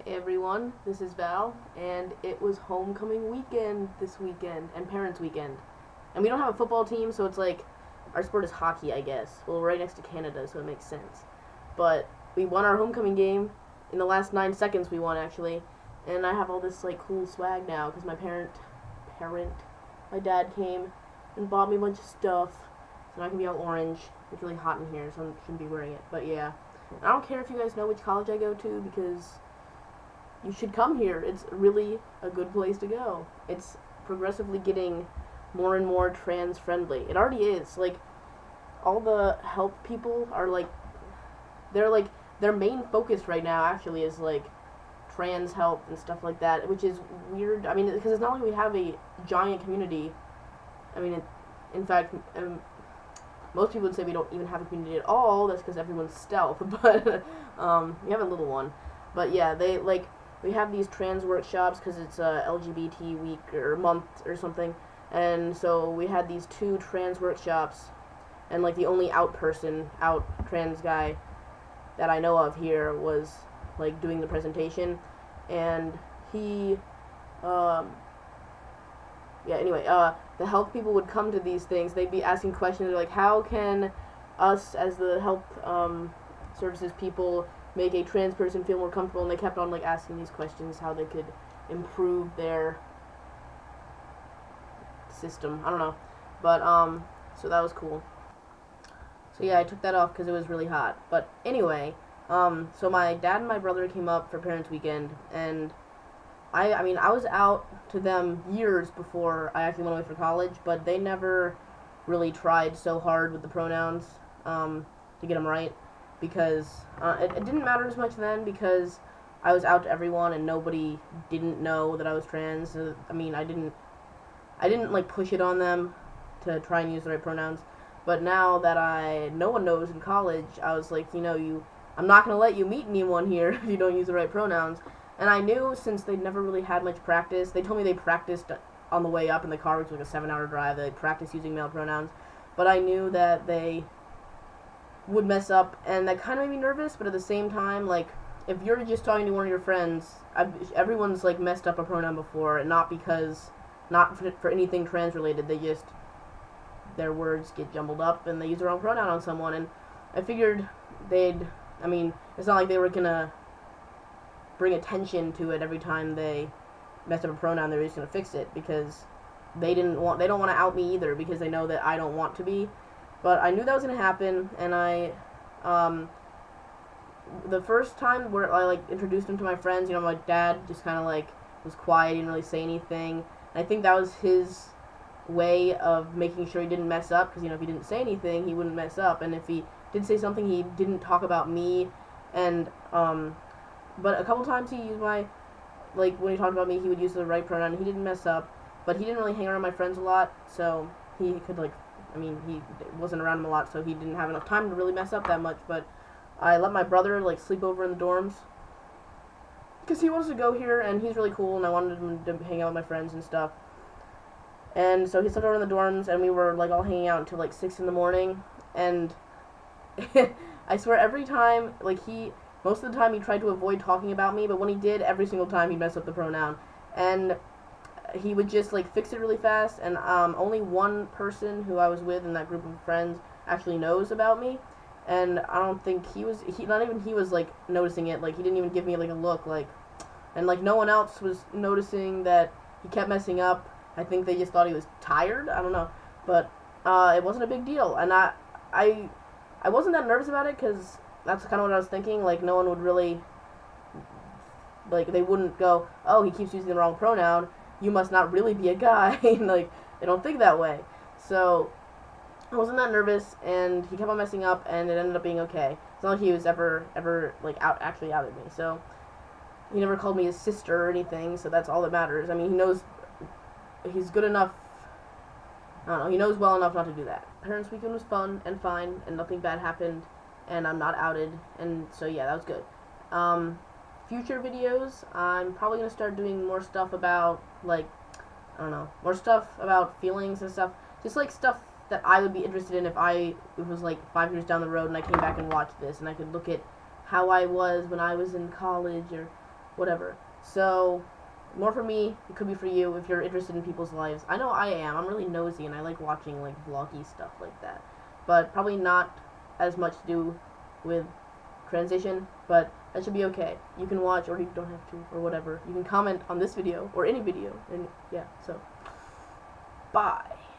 Hey everyone, this is Val, and it was homecoming weekend this weekend, and parents' weekend. And we don't have a football team, so it's like, our sport is hockey, I guess. Well, we're right next to Canada, so it makes sense. But we won our homecoming game. In the last 9 seconds we won, actually. And I have all this, like, cool swag now, because my dad came and bought me a bunch of stuff. So now I can be all orange. It's really hot in here, so I shouldn't be wearing it. But yeah. I don't care if you guys know which college I go to, because you should come here. It's really a good place to go. It's progressively getting more and more trans friendly. It already is. Like, all the health people are like, their main focus right now actually is like trans health and stuff like that, which is weird. I mean, because it's not like we have a giant community. I mean, in fact, most people would say we don't even have a community at all. That's because everyone's stealth, but we have a little one. But yeah, we have these trans workshops because it's LGBT week or month or something, and so we had these 2 trans workshops, and like the only out trans guy that I know of here was like doing the presentation, and he, yeah. Anyway, the health people would come to these things. They'd be asking questions like, how can us as the health services people make a trans person feel more comfortable, and they kept on like asking these questions how they could improve their system. I don't know, but so that was cool. So yeah, I took that off because it was really hot. But anyway, so my dad and my brother came up for parents' weekend, and I mean, I was out to them years before I actually went away for college, but they never really tried so hard with the pronouns to get them right, because it didn't matter as much then, because I was out to everyone and nobody didn't know that I was trans. I mean, I didn't like push it on them to try and use the right pronouns. But now that no one knows in college, I was like, I'm not gonna let you meet anyone here if you don't use the right pronouns. And I knew, since they'd never really had much practice, they told me they practiced on the way up in the car, which was like a 7-hour drive. They practiced using male pronouns, but I knew that they would mess up, and that kind of made me nervous. But at the same time, like, if you're just talking to one of your friends, everyone's like messed up a pronoun before, and not for anything trans related. Their words get jumbled up and they use the wrong pronoun on someone, and I figured I mean, it's not like they were gonna bring attention to it every time they messed up a pronoun. They were just gonna fix it, because they don't want to out me either, because they know that I don't want to be. But I knew that was gonna happen, and the first time where I like introduced him to my friends, my dad just kind of like was quiet, he didn't really say anything. And I think that was his way of making sure he didn't mess up, because if he didn't say anything, he wouldn't mess up, and if he did say something, he didn't talk about me. And but a couple times he used when he talked about me, he would use the right pronoun. He didn't mess up, but he didn't really hang around my friends a lot, so he could he wasn't around them a lot, so he didn't have enough time to really mess up that much. But I let my brother sleep over in the dorms, because he wants to go here, and he's really cool, and I wanted him to hang out with my friends and stuff. And so he slept over in the dorms, and we were all hanging out until 6 in the morning. And I swear, every time, most of the time he tried to avoid talking about me, but when he did, every single time he'd mess up the pronoun. And he would just fix it really fast, and only one person who I was with in that group of friends actually knows about me. And I don't think he was noticing it. He didn't even give me a look, and no one else was noticing that he kept messing up. I think they just thought he was tired. I don't know, but it wasn't a big deal, and I wasn't that nervous about it, because that's kind of what I was thinking. No one would really, they wouldn't go, oh, he keeps using the wrong pronoun, you must not really be a guy. They don't think that way. So I wasn't that nervous, and he kept on messing up, and it ended up being okay. It's not like he was ever actually outed me. So he never called me his sister or anything, so that's all that matters. I mean, he knows he's good enough. I don't know, he knows well enough not to do that. Parents' weekend was fun and fine, and nothing bad happened, and I'm not outed, and so yeah, that was good. Future videos, I'm probably going to start doing more stuff about, I don't know, more stuff about feelings and stuff. Just stuff that I would be interested in if it was 5 years down the road and I came back and watched this, and I could look at how I was when I was in college, or whatever. So, more for me, it could be for you if you're interested in people's lives. I know I am. I'm really nosy and I like watching like vloggy stuff like that. But probably not as much to do with transition, but that should be okay. You can watch or you don't have to or whatever. You can comment on this video or any video and yeah, so bye.